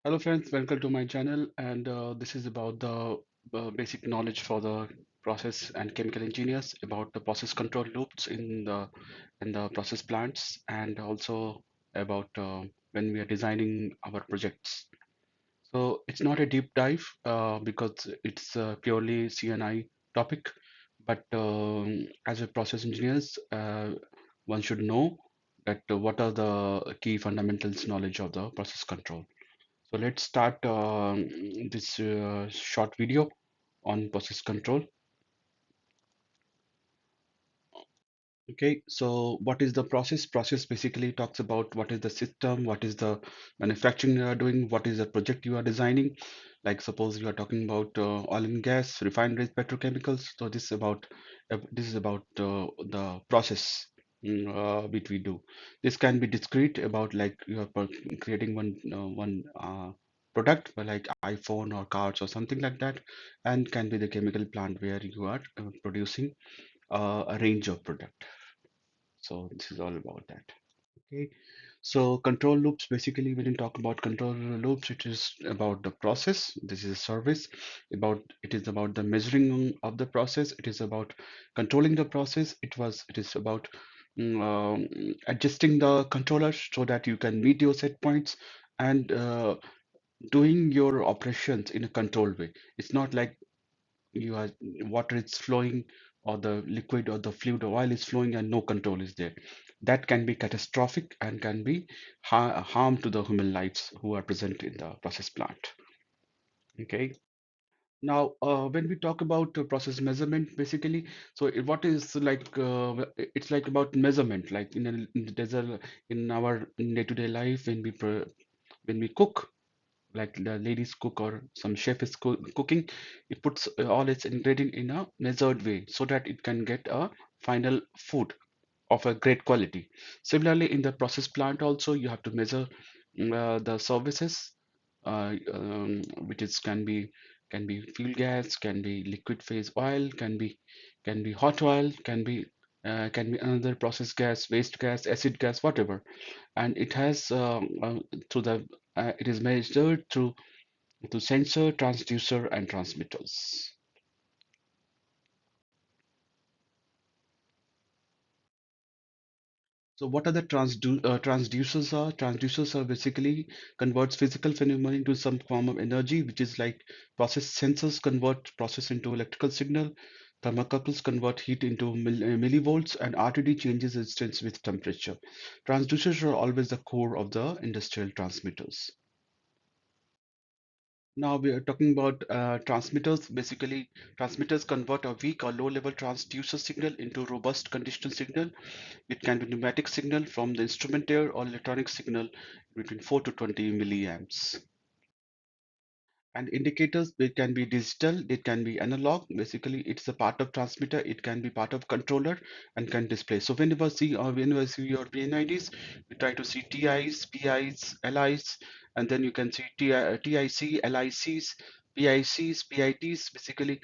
Hello friends, welcome to my channel and this is about the basic knowledge for the process and chemical engineers about the process control loops in the process plants and also about when we are designing our projects. So it's not a deep dive because it's purely CNI topic, but as a process engineers, one should know that what are the key fundamentals knowledge of the process control. So let's start this short video on process control. Okay, so what is the process? Process basically talks about what is the system, what is the manufacturing you are doing, what is the project you are designing. Like suppose you are talking about oil and gas, refineries, petrochemicals. So this is about the process which we do. This can be discrete about like you are creating one product like iPhone or cars or something like that, and can be the chemical plant where you are producing a range of product. So this is all about that. Okay. So control loops, basically when you talk about control loops, it is about the process. This is a service it is about the measuring of the process. It is about controlling the process. It is about adjusting the controller so that you can meet your set points and doing your operations in a controlled way. It's not like you are water is flowing or the liquid or the fluid or oil is flowing and no control is there. That can be catastrophic and can be harm to the human lives who are present in the process plant. Okay. Now, when we talk about process measurement, basically, so what is like it's like about measurement, like in the desert, in our day-to-day life when we cook, like the ladies cook or some chef is cooking, it puts all its ingredient in a measured way so that it can get a final food of a great quality. Similarly, in the process plant also, you have to measure the services, which is can be fuel gas, can be liquid phase oil, can be hot oil, can be another process gas, waste gas, acid gas, whatever. And it has through the it is measured through sensor, transducer, and transmitters. So what are the transducers are? Transducers are basically converts physical phenomena into some form of energy, which is like process sensors convert process into electrical signal, thermocouples convert heat into millivolts, and RTD changes resistance with temperature. Transducers are always the core of the industrial transmitters. Now we are talking about transmitters. Basically, transmitters convert a weak or low-level transducer signal into robust conditional signal. It can be pneumatic signal from the instrument air or electronic signal between 4 to 20 milliamps. And indicators, they can be digital, it can be analog. Basically, it's a part of transmitter, it can be part of controller and can display. So whenever see your PNIDs, you try to see TIs, PIs, LIs, and then you can see TIC, LICs, PICs, PITs. Basically,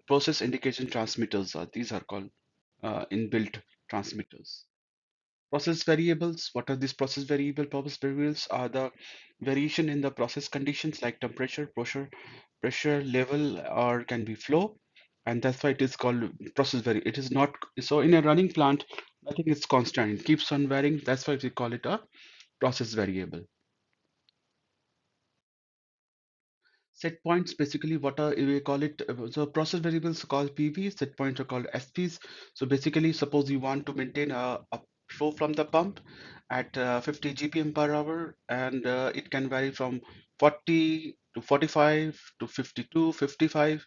process indication transmitters are these are called inbuilt transmitters. Process variables. What are these process variable? Process variables are the variation in the process conditions like temperature, pressure, level, or can be flow, and that's why it is called process vari. It is not so in a running plant. Nothing is constant. It keeps on varying. That's why we call it a process variable. Set points basically what are we call it so process variables are called PV, set points are called SPs. So basically suppose you want to maintain a flow from the pump at 50 GPM per hour and it can vary from 40 to 45 to 52, 55.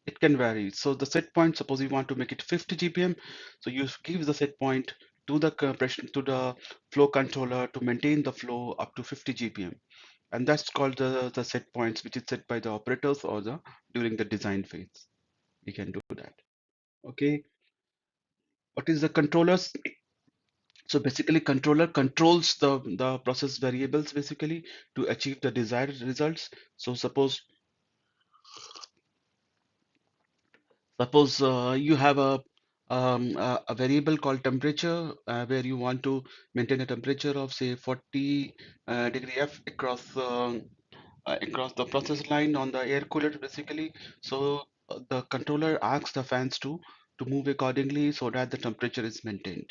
It can vary. So the set point, suppose you want to make it 50 GPM, so you give the set point to the compression to the flow controller to maintain the flow up to 50 GPM, and that's called the set points, which is set by the operators or the during the design phase. We can do that. Okay. What is the controllers? So basically, controller controls the process variables basically to achieve the desired results. So suppose you have a variable called temperature where you want to maintain a temperature of say 40 degree F across across the process line on the air cooler basically. So the controller asks the fans to move accordingly so that the temperature is maintained.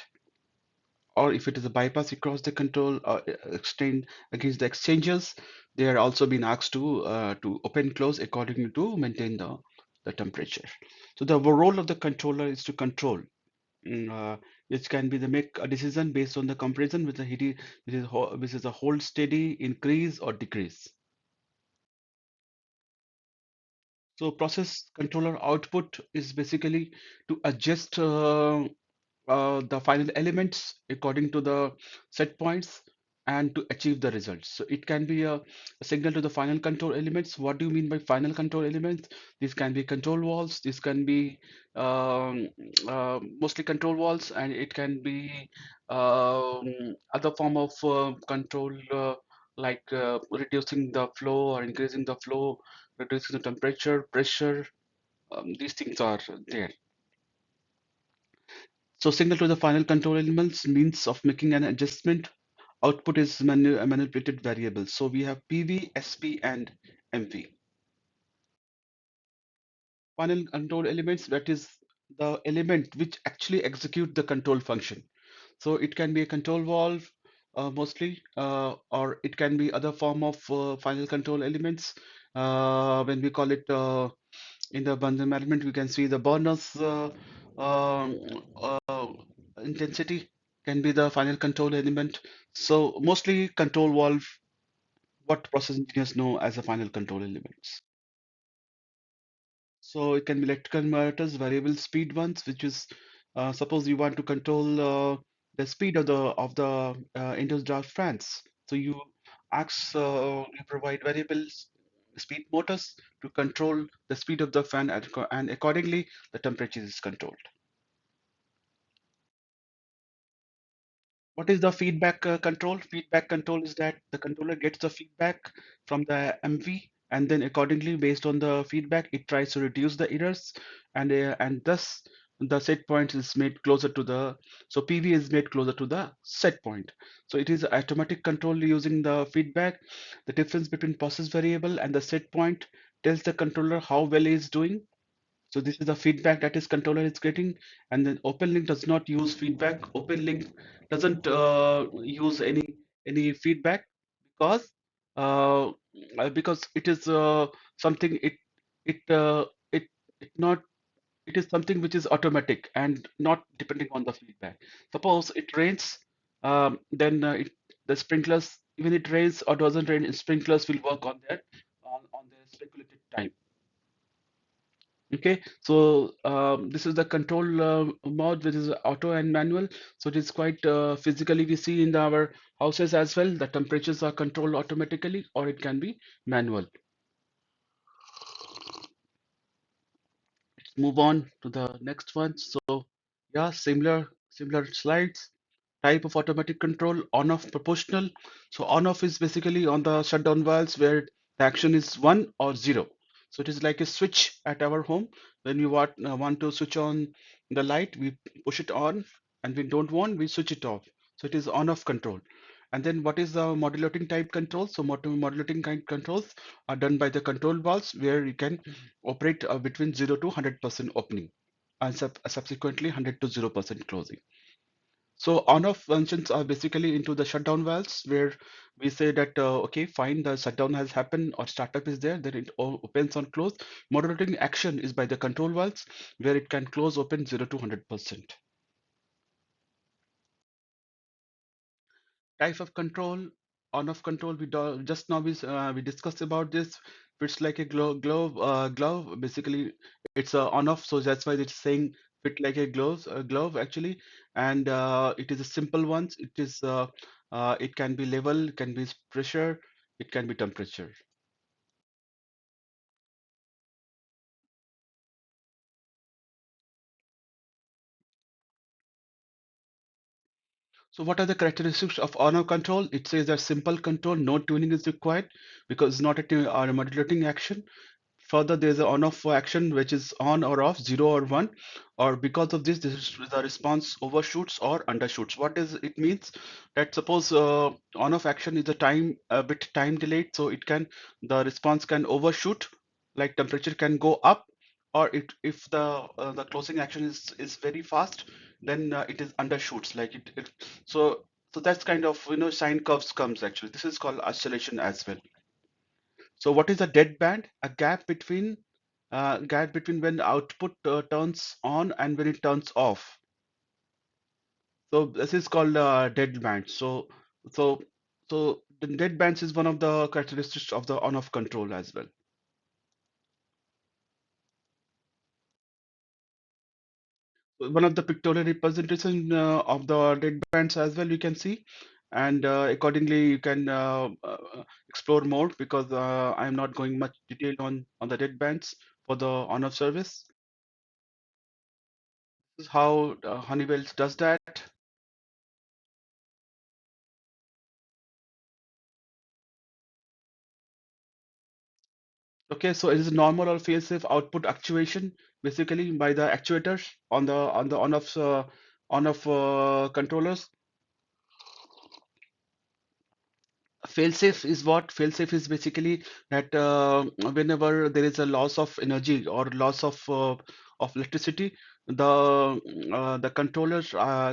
Or if it is a bypass across the control extend against the exchanges, they are also being asked to open close accordingly to maintain the temperature. So the role of the controller is to control, mm, uh, which can be the make a decision based on the comparison with the heat, which is a hold steady, increase or decrease. So process controller output is basically to adjust the final elements according to the set points and to achieve the results. So it can be a signal to the final control elements. What do you mean by final control elements? These can be control valves. This can be mostly control valves, and it can be other form of control like reducing the flow or increasing the flow, reducing the temperature, pressure. These things are there. So signal to the final control elements means of making an adjustment. Output is a manipulated variable. So we have PV, SP, and MV. Final control elements, that is the element which actually execute the control function. So it can be a control valve mostly, or it can be other form of final control elements. When we call it in the bundle management, we can see the burners um, uh, intensity can be the final control element. So mostly control valve, what process engineers know as a final control elements. So it can be electrical converters, variable speed ones, which is suppose you want to control the speed of the indoor draft fans. So you provide variable speed motors to control the speed of the fan, and accordingly the temperature is controlled. What is the feedback control? Feedback control is that the controller gets the feedback from the MV, and then accordingly, based on the feedback, it tries to reduce the errors, and thus the set point is made closer to the, so PV is made closer to the set point. So it is automatic control using the feedback. The difference between process variable and the set point tells the controller how well he is doing. So this is the feedback that his controller is getting, and then OpenLink does not use feedback. OpenLink doesn't use any feedback because uh, because it is something it it it not it is something which is automatic and not depending on the feedback. Suppose it rains, then the sprinklers, even it rains or doesn't rain, sprinklers will work on that on the speculated time. Okay, so this is the control mode, which is auto and manual. So it is quite physically we see in our houses as well. The temperatures are controlled automatically, or it can be manual. Let's move on to the next one. So yeah, similar slides. Type of automatic control, on off proportional. So on off is basically on the shutdown valves where the action is 1 or 0. So it is like a switch at our home. When we want to switch on the light, we push it on, and we don't want, we switch it off. So it is on off control. And then what is the modulating type control? So modulating kind controls are done by the control valves where you can operate between 0 to 100% opening, and subsequently 100 to 0% closing. So on-off functions are basically into the shutdown valves where we say that, okay, fine, the shutdown has happened or startup is there, then it opens on close. Moderating action is by the control valves where it can close open 0 to 100%. Type of control, on-off control, just now we discussed about this. It's like a glove. Basically, it's on-off, so that's why it's saying fit like a glove actually. And it is a simple one. It can be level, it can be pressure, it can be temperature. So what are the characteristics of on-off control? It says that simple control, no tuning is required because it's not a modulating action. Further, there's an on-off action which is on or off, 0 or 1, or because of this, the response overshoots or undershoots. What does it means? That suppose on-off action is a bit time delayed, so the response can overshoot, like temperature can go up, or if the closing action is very fast, then it is undershoots, like so that's kind of sine curves comes actually. This is called oscillation as well. So what is a dead band? A gap between when output turns on and when it turns off. So this is called dead band. So so the dead bands is one of the characteristics of the on-off control as well. One of the pictorial representation of the dead bands as well we can see, and accordingly you can explore more, because I am not going much detail on the dead bands for the on-off service. This is how Honeywell does that. Okay, so it is normal or phase-shift output actuation basically by the actuators on the on-off controllers. Fail-safe is what? Fail-safe is basically that whenever there is a loss of energy or loss of electricity, the controller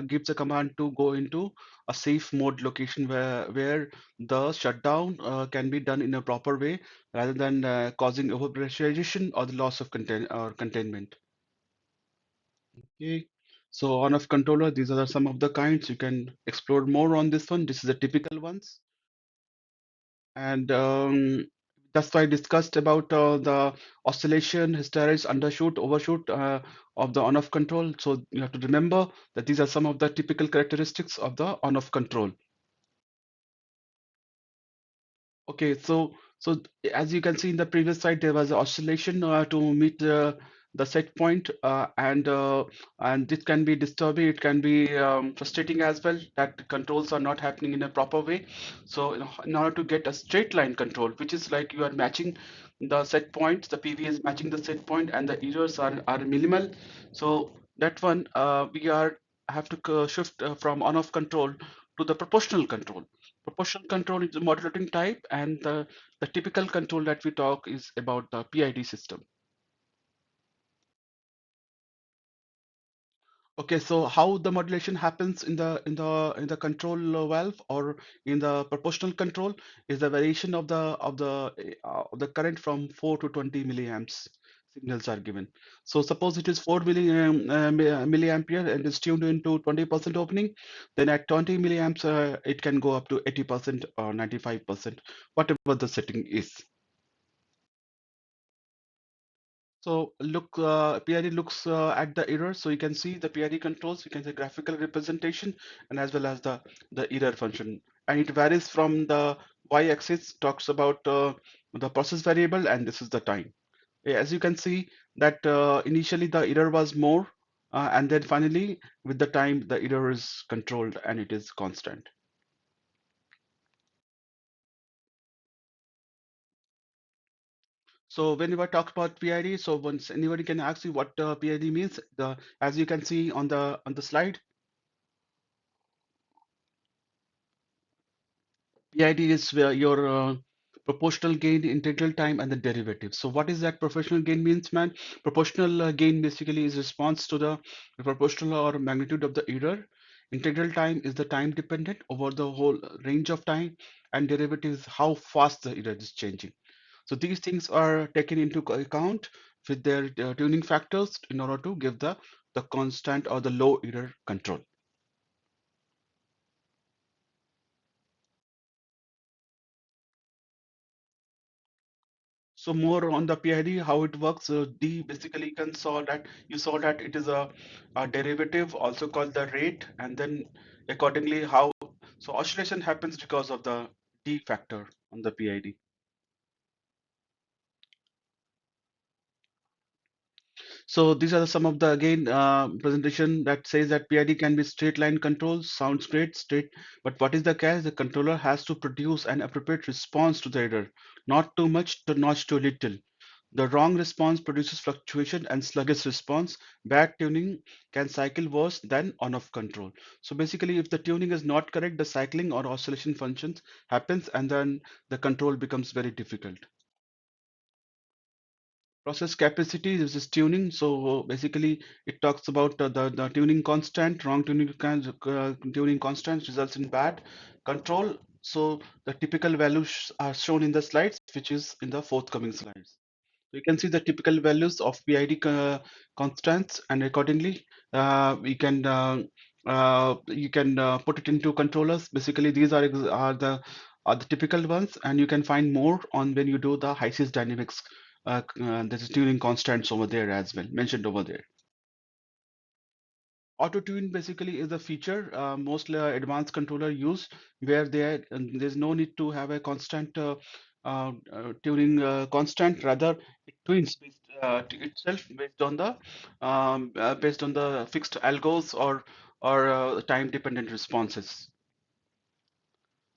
gives a command to go into a safe mode location where the shutdown can be done in a proper way rather than causing overpressurization or the loss of containment. Okay. So on-off controller, these are some of the kinds. You can explore more on this one. This is the typical ones. And that's why I discussed about the oscillation, hysteresis, undershoot, overshoot of the on-off control. So you have to remember that these are some of the typical characteristics of the on-off control. Okay, as you can see in the previous slide, there was oscillation to meet the set point, and this can be disturbing. It can be frustrating as well that controls are not happening in a proper way. So, in order to get a straight line control, which is like you are matching the set point, the PV is matching the set point, and the errors are minimal. So that one we are have to shift from on-off control to the proportional control. Proportional control is the modulating type, and the typical control that we talk is about the PID system. Okay, so how the modulation happens in the control valve or in the proportional control is the variation of the current from 4 to 20 milliamps signals are given. So suppose it is 4 milliampere and is tuned into 20% opening, then at 20 milliamps it can go up to 80% or 95%, whatever the setting is. So PID looks at the error. So you can see the PID controls, you can say graphical representation and as well as the error function. And it varies from the y-axis, talks about the process variable, and this is the time. As you can see that initially the error was more, and then finally with the time the error is controlled and it is constant. So whenever I talk about PID, so once anybody can ask you what PID means, as you can see on the slide, PID is where your proportional gain, integral time, and the derivative. So what is that proportional gain means, man? Proportional gain basically is response to the proportional or magnitude of the error. Integral time is the time dependent over the whole range of time, and derivative is how fast the error is changing. So these things are taken into account with their tuning factors in order to give the constant or the low error control. So more on the PID, how it works. D basically you saw that it is a derivative, also called the rate, and then accordingly how so oscillation happens because of the D factor on the PID. So these are some of the again presentation that says that PID can be straight line control. Sounds great, straight. But what is the case? The controller has to produce an appropriate response to the error, not too much, to not too little. The wrong response produces fluctuation and sluggish response. Bad tuning can cycle worse than on-off control. So basically, if the tuning is not correct, the cycling or oscillation functions happens, and then the control becomes very difficult. Process capacity is this tuning. So basically, it talks about the tuning constant. Wrong tuning constant results in bad control. So the typical values are shown in the slides, which is in the forthcoming slides. So you can see the typical values of PID constants, and accordingly, you can put it into controllers. Basically, these are the typical ones, and you can find more on when you do the HYSYS dynamics. There's tuning constants over there as well, mentioned over there. Auto tune basically is a feature most advanced controller use, where there's no need to have a constant tuning constant. Rather, it tunes itself based on the fixed algos or time dependent responses.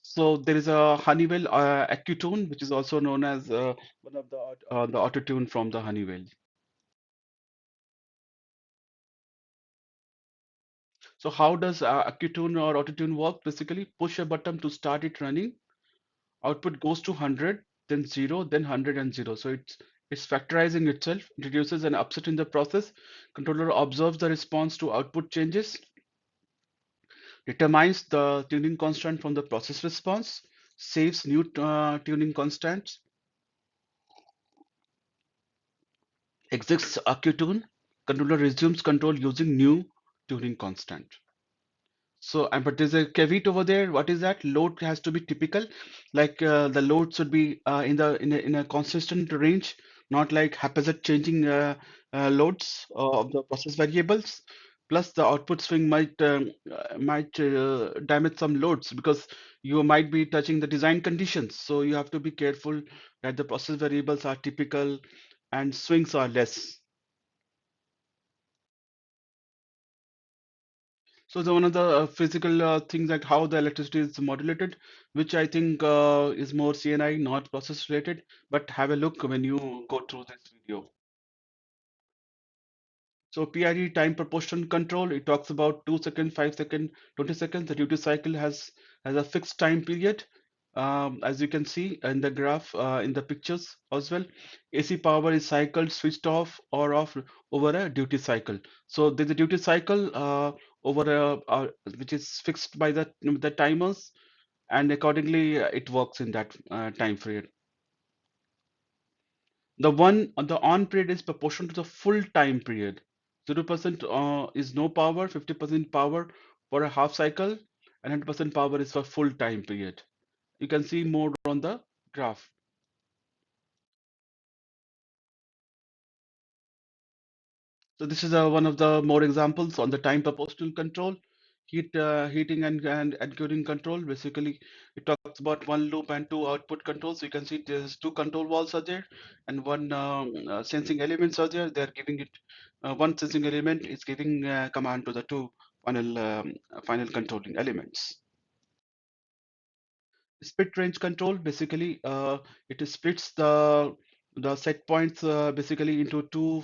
So there is a Honeywell AccuTune, which is also known as one of the auto tune from the Honeywell. So how does AccuTune or AutoTune work? Basically, push a button to start it running. Output goes to 100, then 0, then 100 and 0. So it's factorizing itself, introduces an upset in the process. Controller observes the response to output changes, determines the tuning constant from the process response, saves new tuning constants, exits AccuTune. Controller resumes control using new tuning constant. So, but there's a caveat over there. What is that? Load has to be typical. Like the load should be in a consistent range, not like haphazard changing loads of the process variables. Plus, the output swing might damage some loads because you might be touching the design conditions. So you have to be careful that the process variables are typical and swings are less. So the one of the physical things like how the electricity is modulated, which I think is more CNI, not process related. But have a look when you go through this video. So PID time proportion control, it talks about 2 seconds, 5 seconds, 20 seconds. The duty cycle has a fixed time period. As you can see in the graph, in the pictures as well, AC power is cycled, switched off or off over a duty cycle. So there's a duty cycle over which is fixed by the timers, and accordingly it works in that time period. The on period is proportional to the full time period. 0% is no power, 50% power for a half cycle, and 100% power is for full time period. You can see more on the graph. So this is one of the more examples on the time proportional control, heating and cooling control. Basically, it talks about one loop and two output controls. You can see there's two control valves are there, and one sensing elements are there. They're giving it one sensing element is giving command to the two final controlling elements. Split range control, basically it splits the set points basically into two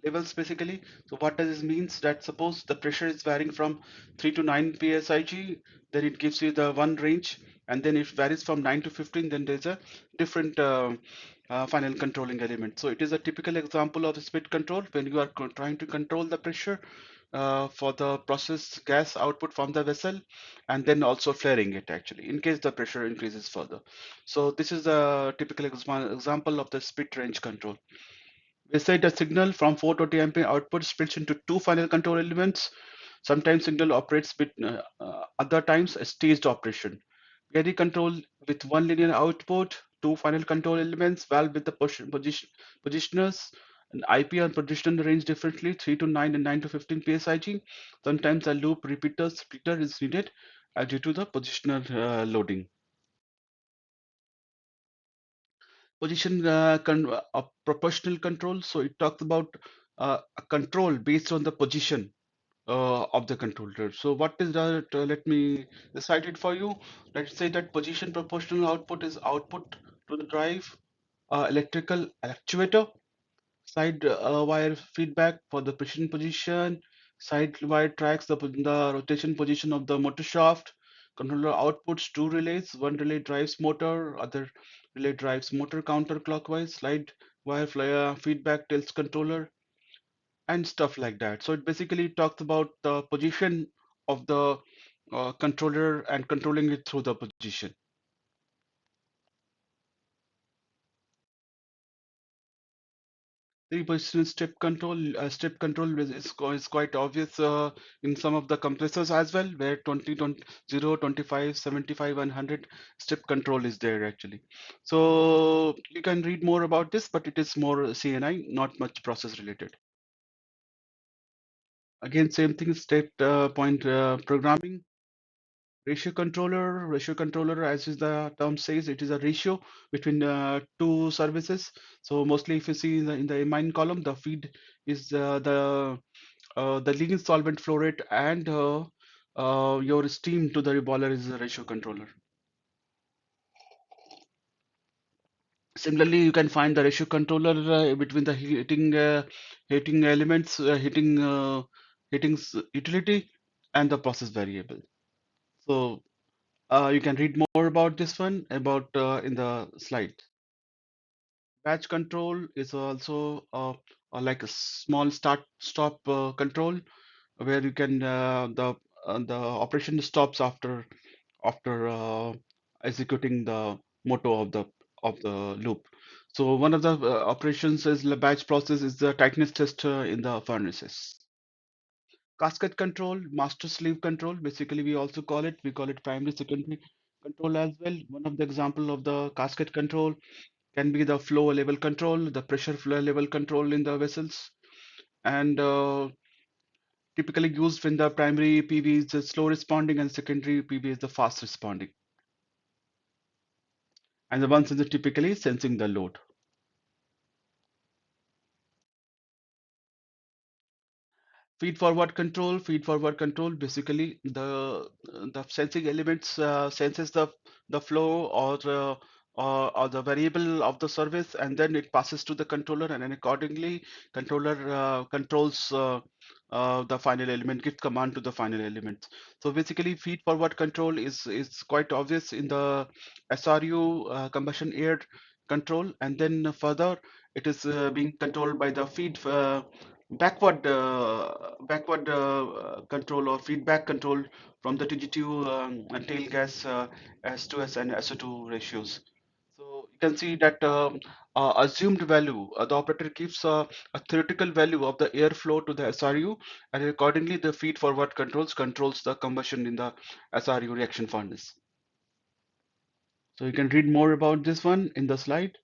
levels basically. So what does this means? That suppose the pressure is varying from 3 to 9 psig, then it gives you the one range, and then it varies from 9 to 15, then there's a different final controlling element. So it is a typical example of split control when you are trying to control the pressure for the process gas output from the vessel, and then also flaring it actually in case the pressure increases further. So this is a typical example of the split range control. We said a signal from 420 ampere output splits into two final control elements. Sometimes signal operates with other times a staged operation. PID control with one linear output, two final control elements, valve with the positioners, an IP and position range differently, 3 to 9 and 9 to 15 psig. Sometimes a loop repeater splitter is needed due to the positioner loading. Position proportional control. So it talks about a control based on the position of the controller. So what is that? Let me recite it for you. Let's say that position proportional output is output to the drive, electrical actuator, side wire feedback for the precision position, side wire tracks the rotation position of the motor shaft, controller outputs two relays, one relay drives motor, other relay drives motor counterclockwise, slide wire feedback tells controller, and stuff like that. So it basically talks about the position of the controller and controlling it through the position. The position step control is quite obvious in some of the compressors as well, where 20, 20, 0, 25, 75, and 100 step control is there actually. So you can read more about this, but it is more CNI, not much process related. Again, same thing, step point programming. Ratio controller, as is the term says, it is a ratio between two services. So mostly if you see in the amine column, the feed is the leading solvent flow rate, and your steam to the boiler is a ratio controller. Similarly, you can find the ratio controller between the heating elements, utility, and the process variable. So you can read more about this one about in the slide. Batch control is also like a small stop control where you can the operation stops after executing the motto of the loop. So one of the operations is the batch process is the tightness test in the furnaces. Cascade control, master slave control, basically we call it primary secondary control as well. One of the example of the cascade control can be the flow level control, the pressure flow level control in the vessels, and typically used when the primary PV is the slow responding and secondary PV is the fast responding. And the ones is the typically sensing the load. Feed forward control, basically the sensing elements senses the flow or the variable of the service, and then it passes to the controller, and then accordingly controller controls the final element, gives command to the final element. So basically feed forward control is quite obvious in the SRU combustion air control, and then further it is being controlled by the feed backward control or feedback control from the TG2 and tail gas S2S and SO2 ratios. So you can see that assumed value, the operator gives a theoretical value of the airflow to the SRU, and accordingly the feed forward controls the combustion in the SRU reaction furnace. So you can read more about this one in the slide.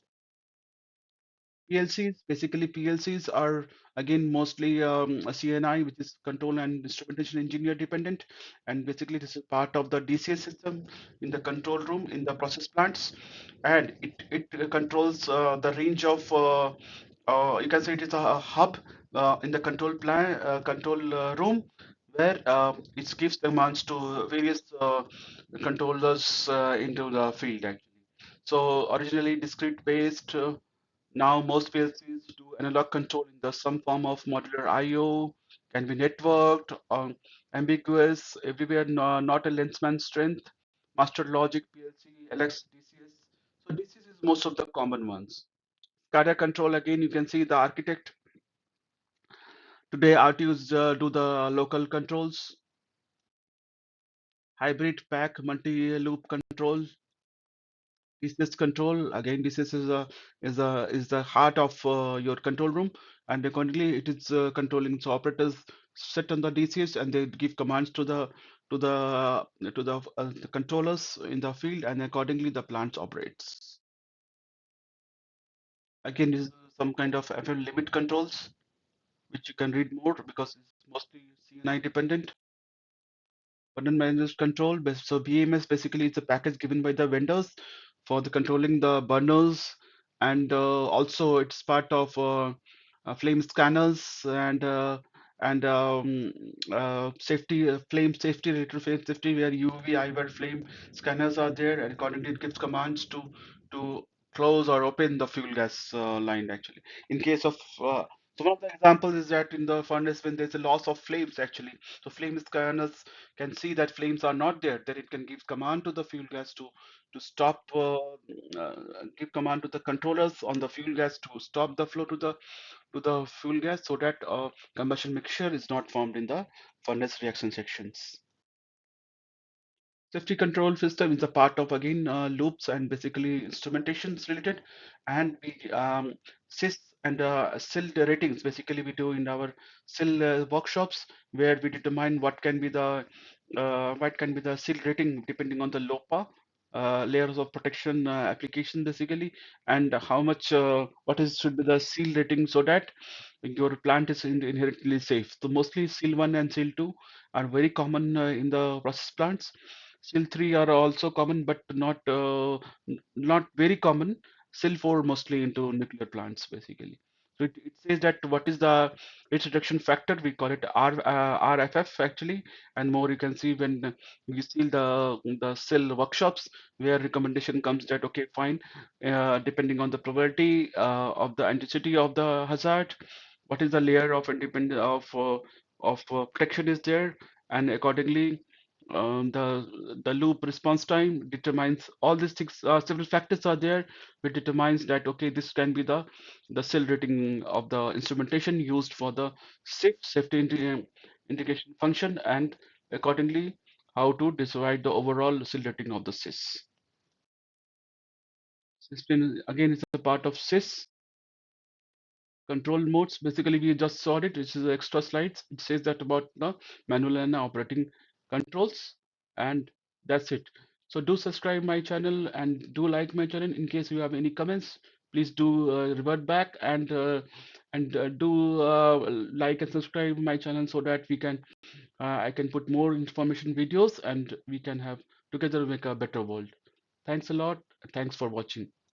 PLCs, basically PLCs are again mostly a CNI, which is control and instrumentation engineer dependent, and basically this is part of the DCS system in the control room in the process plants, and it controls the range of you can say it is a hub in the control room where it gives commands to various controllers into the field actually. So originally discrete based. Now most PLCs do analog control in the some form of modular I/O, can be networked, ambiguous, everywhere, not a Lensman strength, master logic PLC, LX, DCS. So DCS is most of the common ones. SCADA control, again, you can see the architect. Today RTUs do the local controls, hybrid pack, multi-loop control, DCS control. Again, DCS is the heart of your control room, and accordingly it is controlling. So operators sit on the DCS and they give commands to the the controllers in the field, and accordingly the plant operates. Again, this is some kind of FL limit controls, which you can read more because it's mostly CNI dependent. Burner managed control. So BMS basically is a package given by the vendors for the controlling the burners, and also it's part of flame scanners and safety flame safety related flame safety where UV, IR flame scanners are there, and accordingly it gives commands to close or open the fuel gas line actually. In case of so one of the examples is that in the furnace when there's a loss of flames actually, so flame scanners can see that flames are not there, then it can give command to the fuel gas to stop, give command to the controllers on the fuel gas to stop the flow to the fuel gas so that combustion mixture is not formed in the furnace reaction sections. Safety control system is a part of again loops and basically instrumentations related, and we sys and SIL ratings basically we do in our SIL workshops where we determine what can be the SIL rating depending on the LOPA layers of protection application basically, and how much what is should be the SEAL rating so that your plant is inherently safe. So mostly SEAL 1 and SEAL 2 are very common in the process plants. SIL 3 are also common, but not very common. SIL 4 mostly into nuclear plants, basically. So it says that what is the its reduction factor? We call it RFF actually, and more you can see when you see the SIL workshops where recommendation comes that okay, fine, depending on the probability of the intensity of the hazard, what is the layer of independent of protection is there, and accordingly the loop response time determines all these things. Several factors are there which determines that okay, this can be the cell rating of the instrumentation used for the safety integration function, and accordingly how to decide the overall cell rating of the sys. System again is a part of sys control modes. Basically, we just saw it. This is the extra slides. It says that about the manual and operating controls, and that's it. So do subscribe my channel and do like my channel. In case you have any comments, please do revert back and do like and subscribe my channel so that we can I can put more information videos and we can have together make a better world. Thanks a lot. Thanks for watching.